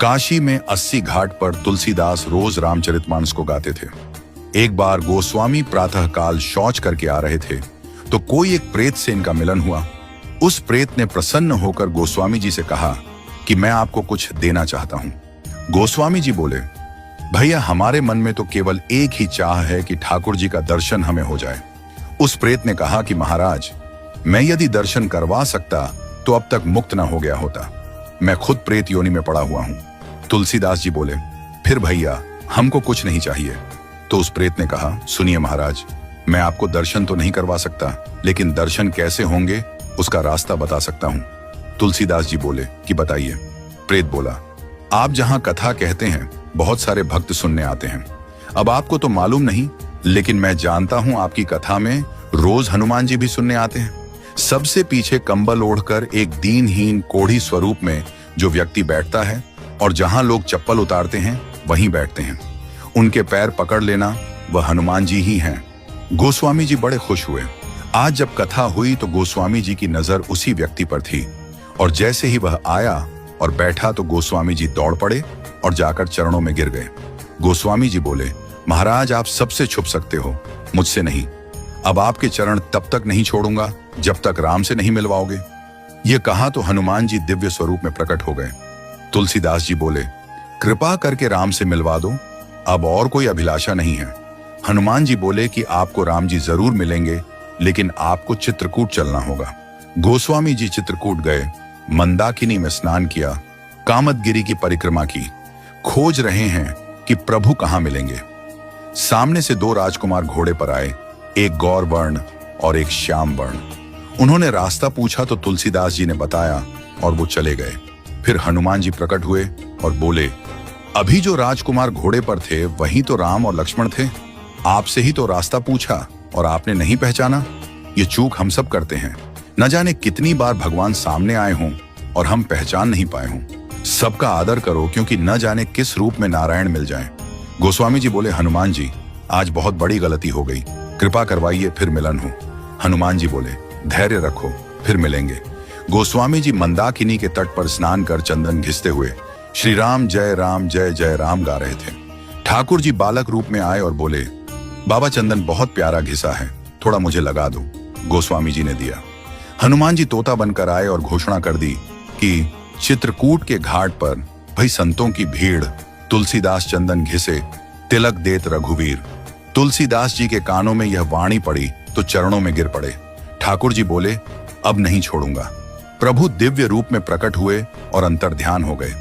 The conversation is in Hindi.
काशी में 80 घाट पर तुलसीदास रोज रामचरितमानस को गाते थे। एक बार गोस्वामी प्रातःकाल शौच करके आ रहे थे तो कोई एक प्रेत से इनका मिलन हुआ। उस प्रेत ने प्रसन्न होकर गोस्वामी जी से कहा कि मैं आपको कुछ देना चाहता हूं। गोस्वामी जी बोले, भैया हमारे मन में तो केवल एक ही चाह है कि ठाकुर जी का दर्शन हमें हो जाए। उस प्रेत ने कहा कि महाराज, मैं यदि दर्शन करवा सकता तो अब तक मुक्त न हो गया होता। मैं खुद प्रेत योनि में पड़ा हुआ हूं। तुलसीदास जी बोले, फिर भैया हमको कुछ नहीं चाहिए। तो उस प्रेत ने कहा, सुनिए महाराज, मैं आपको दर्शन तो नहीं करवा सकता, लेकिन दर्शन कैसे होंगे उसका रास्ता बता सकता हूं। तुलसीदास जी बोले कि बताइए। प्रेत बोला, आप जहां कथा कहते हैं बहुत सारे भक्त सुनने आते हैं। अब आपको तो मालूम नहीं, लेकिन मैं जानता हूं आपकी कथा में रोज हनुमान जी भी सुनने आते हैं। सबसे पीछे कंबल ओढ़कर एक दीनहीन कोढ़ी स्वरूप में जो व्यक्ति बैठता है और जहां लोग चप्पल उतारते हैं वहीं बैठते हैं। उनके पैर पकड़ लेना वह हनुमान जी ही हैं। गोस्वामी जी बड़े खुश हुए। आज जब कथा हुई तो गोस्वामी जी की नजर उसी व्यक्ति पर थी और जैसे ही वह आया और बैठा तो गोस्वामी जी दौड़ पड़े और जाकर चरणों में गिर गए। गोस्वामी जी बोले, महाराज आप सबसे छुप सकते हो, मुझसे नहीं। अब आपके चरण तब तक नहीं छोड़ूंगा जब तक राम से नहीं मिलवाओगे। ये कहा तो हनुमान जी दिव्य स्वरूप में प्रकट हो गए। तुलसीदास जी बोले, कृपा करके राम से मिलवा दो, अब और कोई अभिलाषा नहीं है। हनुमान जी बोले कि आपको राम जी जरूर मिलेंगे, लेकिन आपको चित्रकूट चलना होगा। गोस्वामी जी चित्रकूट गए, मंदाकिनी में स्नान किया, कामदगिरी की परिक्रमा की, खोज रहे हैं कि प्रभु कहां मिलेंगे। सामने से दो राजकुमार घोड़े पर आए, एक गौर वर्ण और एक श्याम वर्ण। उन्होंने रास्ता पूछा तो तुलसीदास जी ने बताया और वो चले गए। फिर हनुमान जी प्रकट हुए और बोले, अभी जो राजकुमार घोड़े पर थे वही तो राम और लक्ष्मण थे। आपसे ही तो रास्ता पूछा और आपने नहीं पहचाना। ये चूक हम सब करते हैं। न जाने कितनी बार भगवान सामने आए हों और हम पहचान नहीं पाए हों। सबका आदर करो, क्योंकि न जाने किस रूप में नारायण मिल जाएं। गोस्वामी जी बोले, हनुमान जी आज बहुत बड़ी गलती हो गई, कृपा करवाइए फिर मिलन हो। हनुमान जी बोले, धैर्य रखो, फिर मिलेंगे। गोस्वामी जी मंदाकिनी के तट पर स्नान कर चंदन घिसते हुए श्री राम जय जय राम गा रहे थे। ठाकुर जी बालक रूप में आए और बोले, बाबा चंदन बहुत प्यारा घिसा है, थोड़ा मुझे लगा दो। गोस्वामी जी ने दिया। हनुमान जी तोता बनकर आए और घोषणा कर दी कि चित्रकूट के घाट पर भाई संतों की भीड़, तुलसीदास चंदन घिसे, तिलक देत रघुवीर। तुलसीदास जी के कानों में यह वाणी पड़ी तो चरणों में गिर पड़े। ठाकुर जी बोले, अब नहीं छोड़ूंगा। प्रभु दिव्य रूप में प्रकट हुए और अंतर्ध्यान हो गए।